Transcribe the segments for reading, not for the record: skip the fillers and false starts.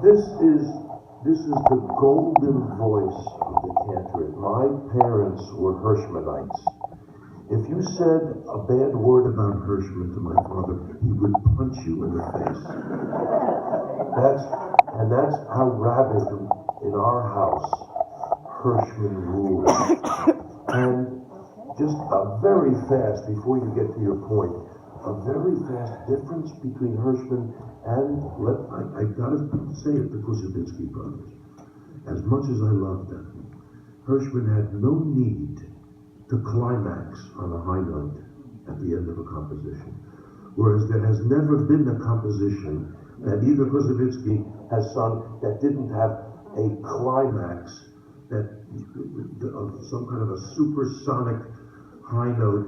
This is the golden voice of the Cantor. My parents were Hirschmanites. If you said a bad word about Hirschman to my father, he would punch you in the face. That's how rabid in our house Hirschman ruled. And just a very fast, before you get to your point, a very fast difference between Hirschman and, I gotta say it, the Kusevitsky brothers. As much as I love them, Hirschman had no need to climax on a high note at the end of a composition. Whereas there has never been a composition that either Kusevitsky has sung that didn't have a climax, that of some kind of a supersonic high note.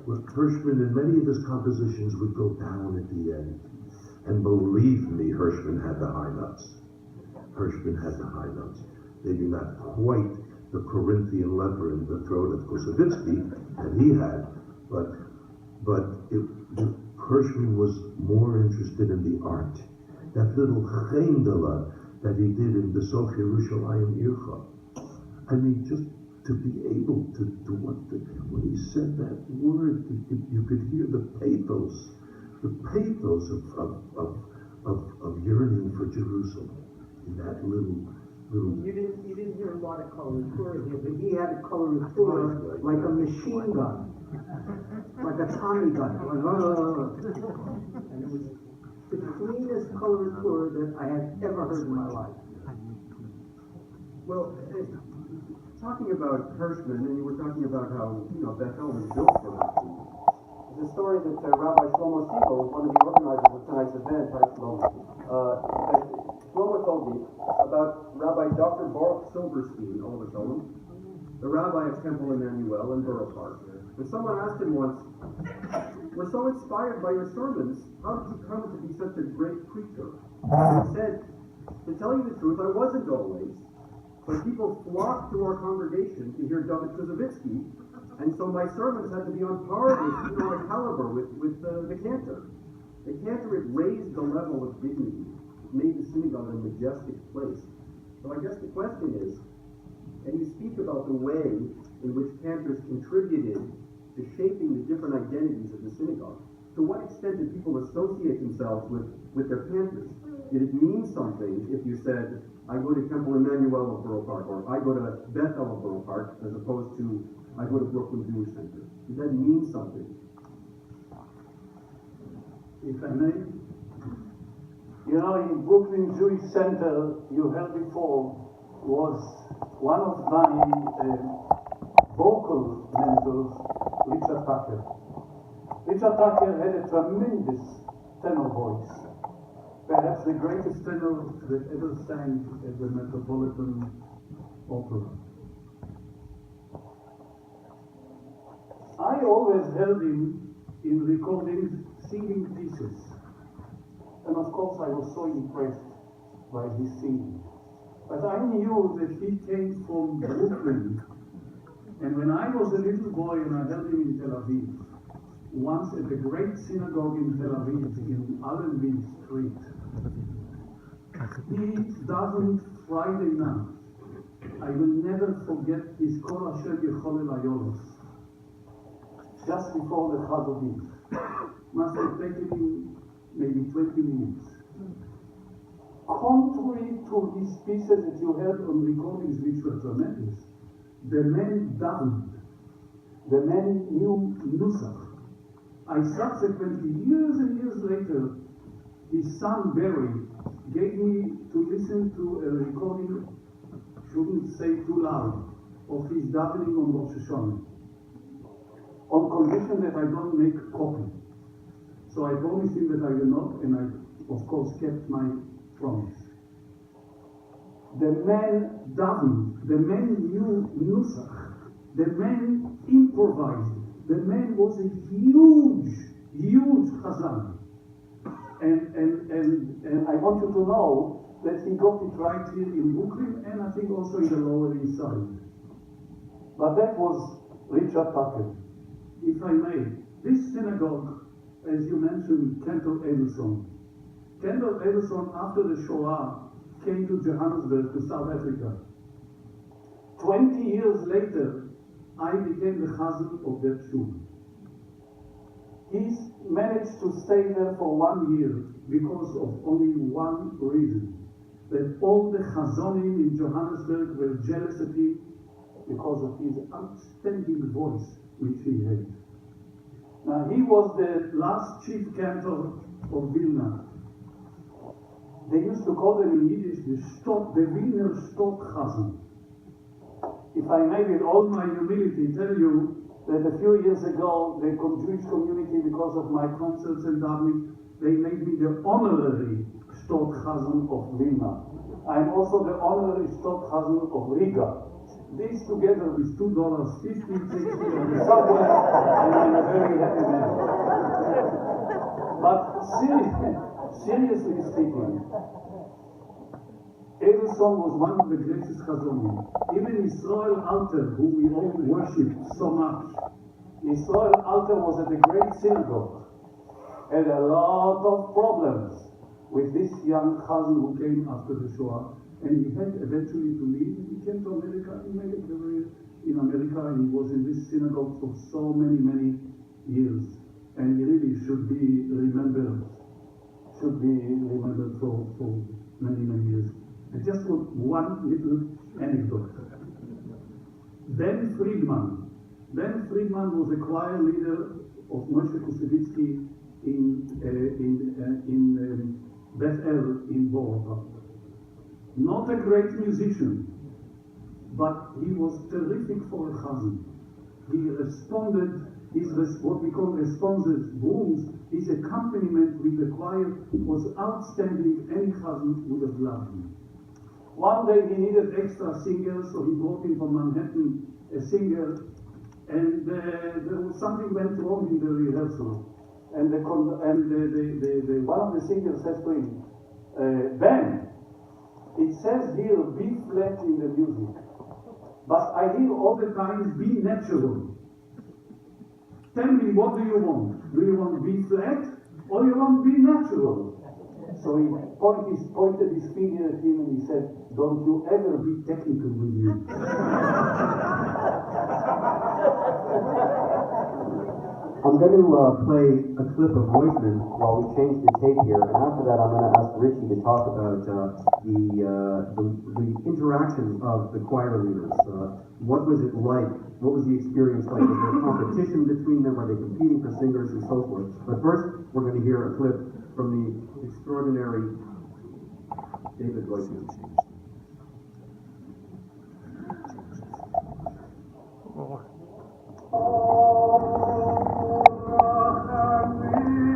With Hirschman in many of his compositions would go down at the end. And believe me, Hirschman had the high notes. Hirschman had the high notes. Maybe not quite the Corinthian leper in the throat of Kusevitsky that he had, but Hirschman was more interested in the art. That little chendela that he did in the Sof Yerushalayim Ircha. I mean, just to be able to do when he said that word, you could hear the pathos of yearning for Jerusalem in that little. You didn't hear a lot of coloratura here, but he had a coloratura like a machine gun, like a Tommy gun, and it was the cleanest coloratura that I had ever heard in my life. Well, talking about Hirschman, and you were talking about how Bethel was built for Hirschman. There's a story that Rabbi Shlomo Siegel, one of the organizers of tonight's event, Shlomo told me about Rabbi Dr. Baruch Silverstein, the rabbi of Temple Emmanuel in Borough Park. And someone asked him once, "We're so inspired by your sermons, how did you come to be such a great preacher?" And he said, "To tell you the truth, I wasn't always, but people flocked to our congregation to hear David Kusevitsky, and so my sermons had to be on par with, on a caliber with the Cantor. The Cantor, it raised the level of dignity, made the synagogue a majestic place. So I guess the question is, and you speak about the way in which Cantors contributed to shaping the different identities of the synagogue. To what extent did people associate themselves with their Cantors? Did it mean something if you said, I go to Temple Emmanuel of Borough Park, or I go to Bethel of Borough Park, as opposed to I go to Brooklyn Jewish Center? Does that mean something? If I may, in Brooklyn Jewish Center, you heard before, was one of my vocal mentors, Richard Tucker. Richard Tucker had a tremendous tenor voice, perhaps the greatest tenor that ever sang at the Metropolitan Opera. I always heard him in recordings singing pieces. And of course I was so impressed by his singing. But I knew that he came from Brooklyn. And when I was a little boy and I heard him in Tel Aviv, once at the great synagogue in Tel Aviv, in Allenby Street, he davened Friday night. I will never forget his Kol Hashem Yecholel Ayolos, just before the Chazodin. Must have taken him maybe 20 minutes. Contrary to his pieces that you heard on recordings which were tremendous, the man davened. The man knew Nusach. I subsequently, years and years later, his son Barry gave me to listen to a recording, shouldn't say too loud, of his davening on Rosh Hashanah, on condition that I don't make copy. So I promised him that I will not, and I, of course, kept my promise. The man davened, the man knew Nusach, the man improvised, the man was a huge chazan. And I want you to know that he got it right here in Brooklyn, and I think also in the Lower East Side. But that was Richard Tucker. If I may, this synagogue, as you mentioned, Cantor Edelson, Kendall Edison, after the Shoah, came to Johannesburg, to South Africa. 20 years later, I became the chazan of that shul. He's managed to stay there for 1 year because of only one reason, that all the chazonim in Johannesburg were jealous of him because of his outstanding voice which he had. Now, he was the last chief cantor of Vilna. They used to call them in Yiddish the Wiener Stockchazen. If I may, with all my humility, tell you that a few years ago, the Jewish community, because of my concerts and davening, they made me the honorary Stockchazen of Vilna. I'm also the honorary Stockchazen of Riga. These together with $2.50 on the subway, and I'm a very happy man. But seriously speaking, Edison was one of the greatest chazonim. Even Israel Alter, who we all worship so much, Israel Alter was at the great synagogue, had a lot of problems with this young chazan who came after the Shoah. And he had eventually to leave. He came to America, he made a career in America, and he was in this synagogue for so many, many years. And he really should be remembered for many, many years. I just want one little anecdote. Ben Friedman. Ben Friedman was a choir leader of Moshe Kusevitsky in Beth El in Bogota. Not a great musician, but he was terrific for a chazan. He responded, what we call responses, booms, his accompaniment with the choir was outstanding. Any chazan would have loved him. One day he needed extra singers, so he brought in from Manhattan a singer, and something went wrong in the rehearsal. And one of the singers says to him, Ben, it says here B flat in the music, but I hear all the time B natural. Tell me, what do you want? Do you want B flat or you want B natural? So he pointed his finger at him and he said, don't you ever be technical with me. I'm going to play a clip of Weissman while we change the tape here, and after that I'm going to ask Richie to talk about the interaction of the choir leaders. What was it like? What was the experience like? Was there competition between them? Were they competing for singers and so forth? But first, we're going to hear a clip from the extraordinary David Weissman.